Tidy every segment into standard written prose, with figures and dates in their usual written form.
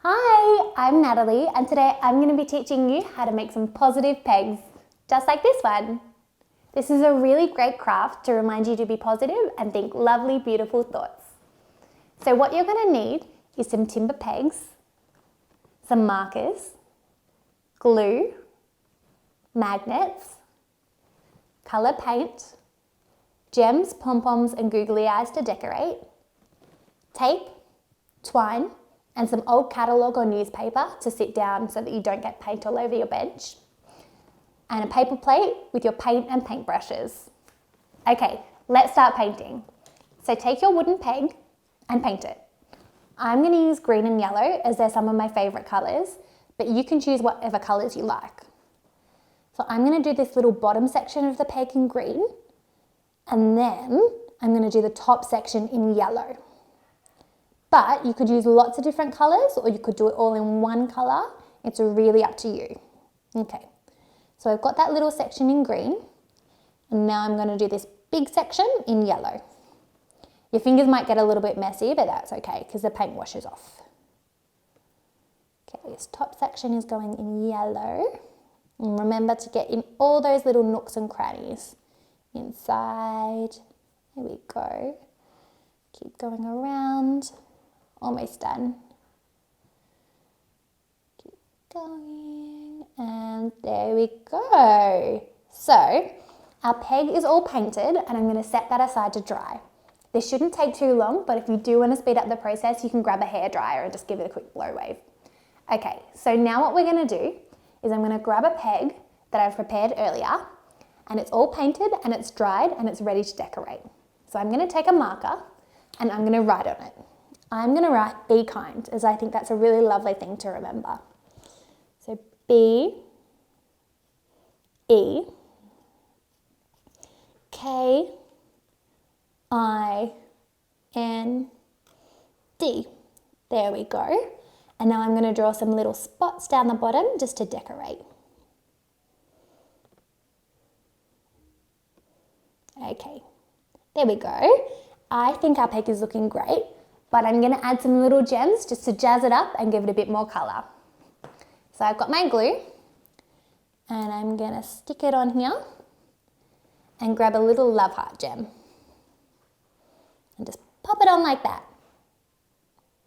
Hi, I'm Natalie and today I'm going to be teaching you how to make some positive pegs, just like this one. This is a really great craft to remind you to be positive and think lovely, beautiful thoughts. So what you're going to need is some timber pegs, some markers, glue, magnets, colour paint, gems, pom-poms and googly eyes to decorate, tape, twine, and some old catalogue or newspaper to sit down so that you don't get paint all over your bench, and a paper plate with your paint and paintbrushes. Okay, let's start painting. So take your wooden peg and paint it. I'm going to use green and yellow as they're some of my favourite colours, but you can choose whatever colours you like. So I'm going to do this little bottom section of the peg in green, and then I'm going to do the top section in yellow. But you could use lots of different colours or you could do it all in one colour. It's really up to you. Okay, so I've got that little section in green and now I'm going to do this big section in yellow. Your fingers might get a little bit messy, but that's okay because the paint washes off. Okay, this top section is going in yellow. And remember to get in all those little nooks and crannies. Inside, there we go. Keep going around. Almost done. Keep going, and there we go. So our peg is all painted and I'm going to set that aside to dry. This shouldn't take too long, but if you do want to speed up the process, you can grab a hairdryer and just give it a quick blow wave. Okay, so now what we're going to do is I'm going to grab a peg that I've prepared earlier, and it's all painted and it's dried and it's ready to decorate. So I'm going to take a marker and I'm going to write on it. I'm going to write be kind, as I think that's a really lovely thing to remember. So B, E, K, I, N, D. There we go. And now I'm going to draw some little spots down the bottom just to decorate. Okay, there we go. I think our peg is looking great, but I'm going to add some little gems just to jazz it up and give it a bit more colour. So I've got my glue and I'm going to stick it on here and grab a little love heart gem and just pop it on like that.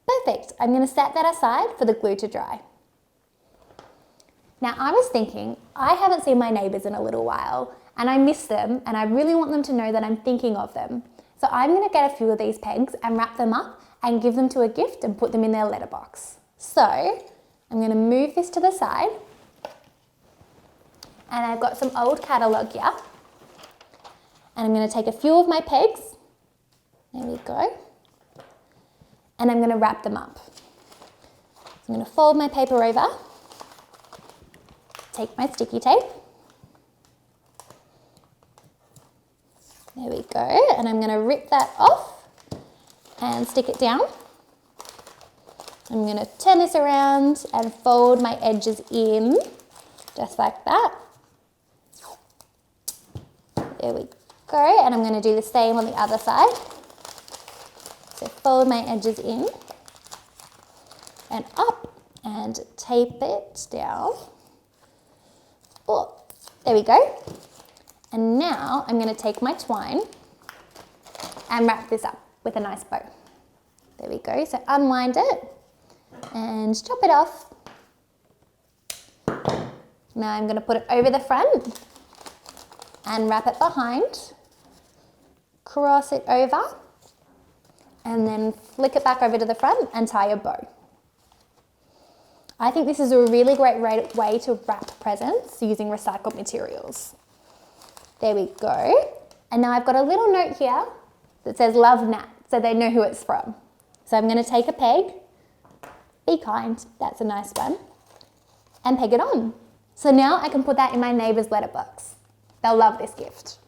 Perfect. I'm going to set that aside for the glue to dry. Now I was thinking, I haven't seen my neighbours in a little while and I miss them and I really want them to know that I'm thinking of them. So I'm going to get a few of these pegs and wrap them up and give them to a gift and put them in their letterbox. So I'm going to move this to the side and I've got some old catalogue here and I'm going to take a few of my pegs, there we go, and I'm going to wrap them up. So I'm going to fold my paper over, take my sticky tape, there we go, and I'm going to rip that off and stick it down. I'm going to turn this around and fold my edges in, just like that. There we go, and I'm going to do the same on the other side. So fold my edges in and up and tape it down. Oh, there we go. And now I'm going to take my twine and wrap this up with a nice bow. There we go. So unwind it and chop it off. Now I'm going to put it over the front and wrap it behind. Cross it over and then flick it back over to the front and tie a bow. I think this is a really great way to wrap presents using recycled materials. There we go. And now I've got a little note here that says love Nat, so they know who it's from. So I'm going to take a peg, be kind, that's a nice one, and peg it on. So now I can put that in my neighbour's letterbox. They'll love this gift.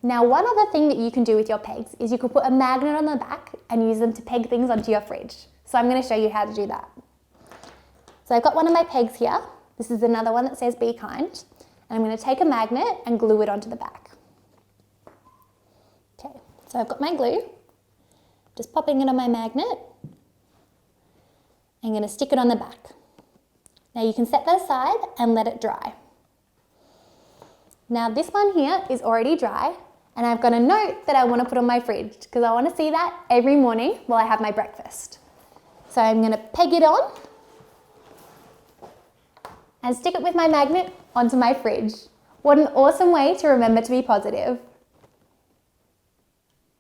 Now one other thing that you can do with your pegs is you could put a magnet on the back and use them to peg things onto your fridge. So I'm going to show you how to do that. So I've got one of my pegs here. This is another one that says be kind. And I'm going to take a magnet and glue it onto the back. Okay, so I've got my glue, just popping it on my magnet. I'm going to stick it on the back. Now you can set that aside and let it dry. Now this one here is already dry, and I've got a note that I want to put on my fridge because I want to see that every morning while I have my breakfast. So I'm going to peg it on and stick it with my magnet onto my fridge. What an awesome way to remember to be positive.